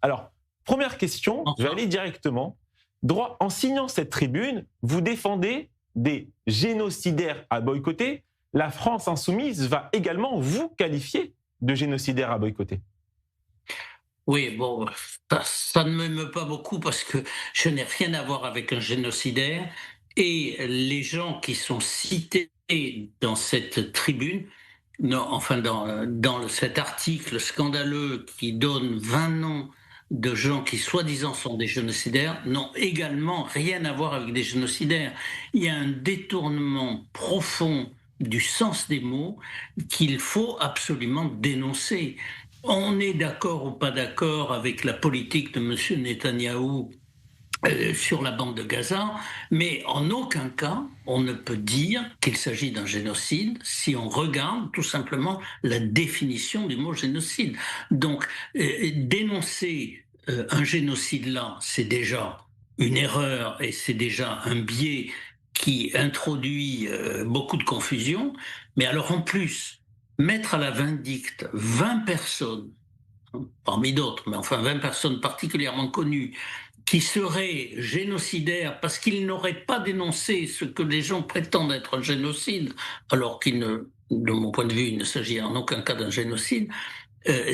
Alors, première question, je vais aller directement. En signant cette tribune, vous défendez des génocidaires à boycotter. La France insoumise va également vous qualifier de génocidaire à boycotter. Oui, bon, ça ne m'émeut pas beaucoup parce que je n'ai rien à voir avec un génocidaire et les gens qui sont cités dans cette tribune, non, enfin dans cet article scandaleux qui donne 20 noms de gens qui soi-disant sont des génocidaires, n'ont également rien à voir avec des génocidaires. Il y a un détournement profond du sens des mots qu'il faut absolument dénoncer. On est d'accord ou pas d'accord avec la politique de M. Netanyahou sur la bande de Gaza, mais en aucun cas on ne peut dire qu'il s'agit d'un génocide si on regarde tout simplement la définition du mot génocide. Donc dénoncer un génocide là, c'est déjà une erreur et c'est déjà un biais qui introduit beaucoup de confusion, mais alors en plus, mettre à la vindicte 20 personnes, parmi d'autres, mais enfin 20 personnes particulièrement connues, qui seraient génocidaires parce qu'ils n'auraient pas dénoncé ce que les gens prétendent être un génocide, alors qu'il ne, de mon point de vue, il ne s'agit en aucun cas d'un génocide,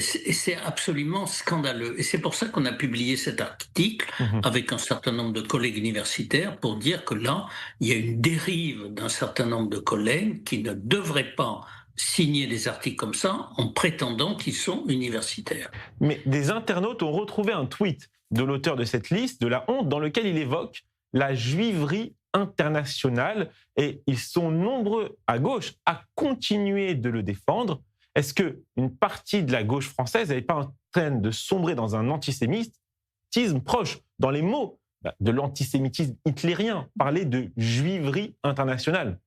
c'est absolument scandaleux. Et c'est pour ça qu'on a publié cet article Mhm. avec un certain nombre de collègues universitaires pour dire que là, il y a une dérive d'un certain nombre de collègues qui ne devraient pas signer des articles comme ça en prétendant qu'ils sont universitaires. Mais des internautes ont retrouvé un tweet de l'auteur de cette liste, de la honte, dans lequel il évoque la juiverie internationale et ils sont nombreux à gauche à continuer de le défendre. Est-ce qu'une partie de la gauche française n'est pas en train de sombrer dans un antisémitisme proche, dans les mots de l'antisémitisme hitlérien, parler de juiverie internationale?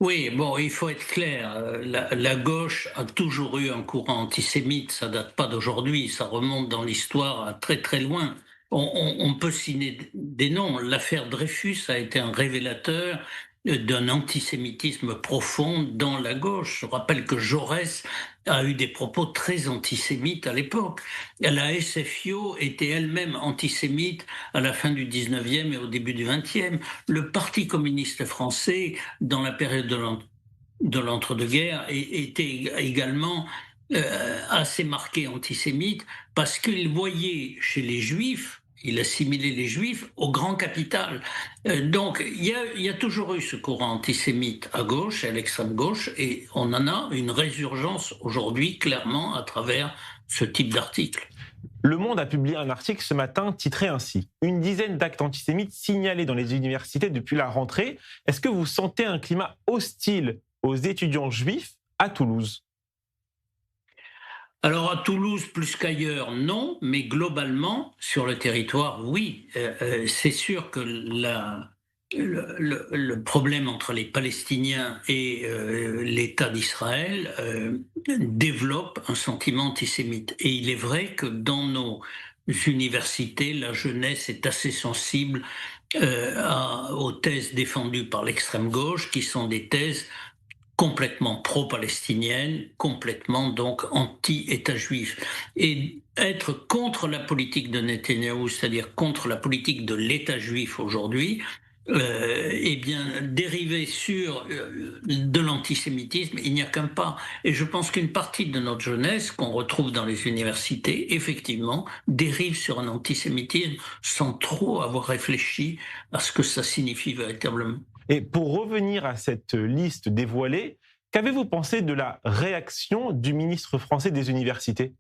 Oui, bon, il faut être clair. La gauche a toujours eu un courant antisémite. Ça date pas d'aujourd'hui. Ça remonte dans l'histoire à très très loin. On peut citer des noms. L'affaire Dreyfus a été un révélateur d'un antisémitisme profond dans la gauche. Je rappelle que Jaurès a eu des propos très antisémites à l'époque. La SFIO était elle-même antisémite à la fin du 19e et au début du 20e. Le Parti communiste français, dans la période de l'entre-deux-guerres, était également assez marqué antisémite parce qu'il voyait chez les juifs, il assimilait les juifs au grand capital. Donc il y a toujours eu ce courant antisémite à gauche, à l'extrême gauche, et on en a une résurgence aujourd'hui clairement à travers ce type d'article. Le Monde a publié un article ce matin titré ainsi: Une dizaine d'actes antisémites signalés dans les universités depuis la rentrée. Est-ce que vous sentez un climat hostile aux étudiants juifs à Toulouse? Alors à Toulouse plus qu'ailleurs, non, mais globalement sur le territoire, oui. C'est sûr que le problème entre les Palestiniens et l'État d'Israël développe un sentiment antisémite. Et il est vrai que dans nos universités, la jeunesse est assez sensible aux thèses défendues par l'extrême gauche, qui sont des thèses complètement pro-palestinienne, complètement donc anti-État juif. Et être contre la politique de Netanyahou, c'est-à-dire contre la politique de l'État juif aujourd'hui, eh bien, dériver sur de l'antisémitisme, il n'y a qu'un pas. Et je pense qu'une partie de notre jeunesse, qu'on retrouve dans les universités, effectivement, dérive sur un antisémitisme sans trop avoir réfléchi à ce que ça signifie véritablement. Et pour revenir à cette liste dévoilée, qu'avez-vous pensé de la réaction du ministre français des universités?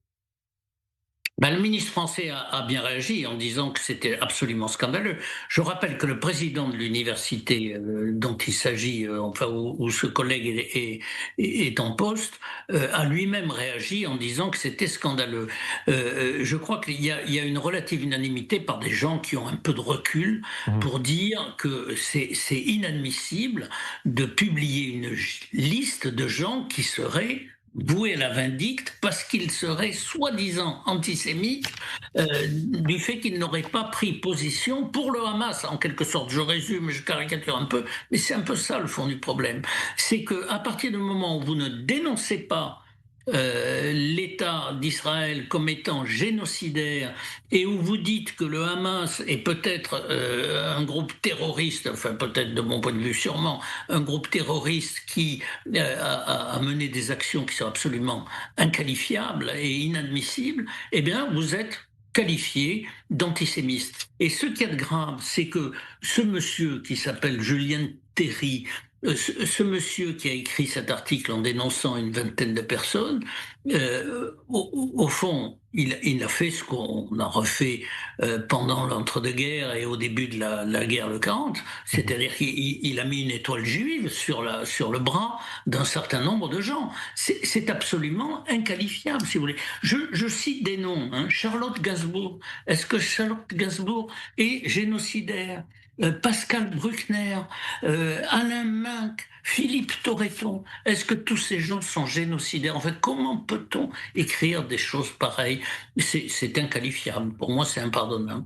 Ben, le ministre français a bien réagi en disant que c'était absolument scandaleux. Je rappelle que le président de l'université dont il s'agit, enfin où ce collègue est en poste, a lui-même réagi en disant que c'était scandaleux. Je crois il y a une relative unanimité par des gens qui ont un peu de recul Mmh. pour dire que c'est inadmissible de publier une liste de gens qui seraient voué à la vindicte parce qu'il serait soi-disant antisémite du fait qu'il n'aurait pas pris position pour le Hamas, en quelque sorte. Je résume, je caricature un peu, mais c'est un peu ça le fond du problème. C'est qu'à partir du moment où vous ne dénoncez pas l'État d'Israël comme étant génocidaire et où vous dites que le Hamas est peut-être un groupe terroriste, enfin peut-être de mon point de vue sûrement, un groupe terroriste qui a mené des actions qui sont absolument inqualifiables et inadmissibles, eh bien vous êtes qualifié d'antisémiste. Et ce qui est grave, c'est que ce monsieur qui s'appelle Julien Terry, ce monsieur qui a écrit cet article en dénonçant une vingtaine de personnes, au fond, il a fait ce qu'on a refait pendant l'entre-deux-guerres et au début de la guerre de 40, Mhm. c'est-à-dire qu'il a mis une étoile juive sur le bras d'un certain nombre de gens. C'est absolument inqualifiable, si vous voulez. Je cite des noms, hein. Charlotte Gainsbourg. Est-ce que Charlotte Gainsbourg est génocidaire? Pascal Bruckner, Alain Minck, Philippe Torreton. Est-ce que tous ces gens sont génocidaires? En fait, comment peut-on écrire des choses pareilles? C'est inqualifiable. Pour moi, c'est impardonnable.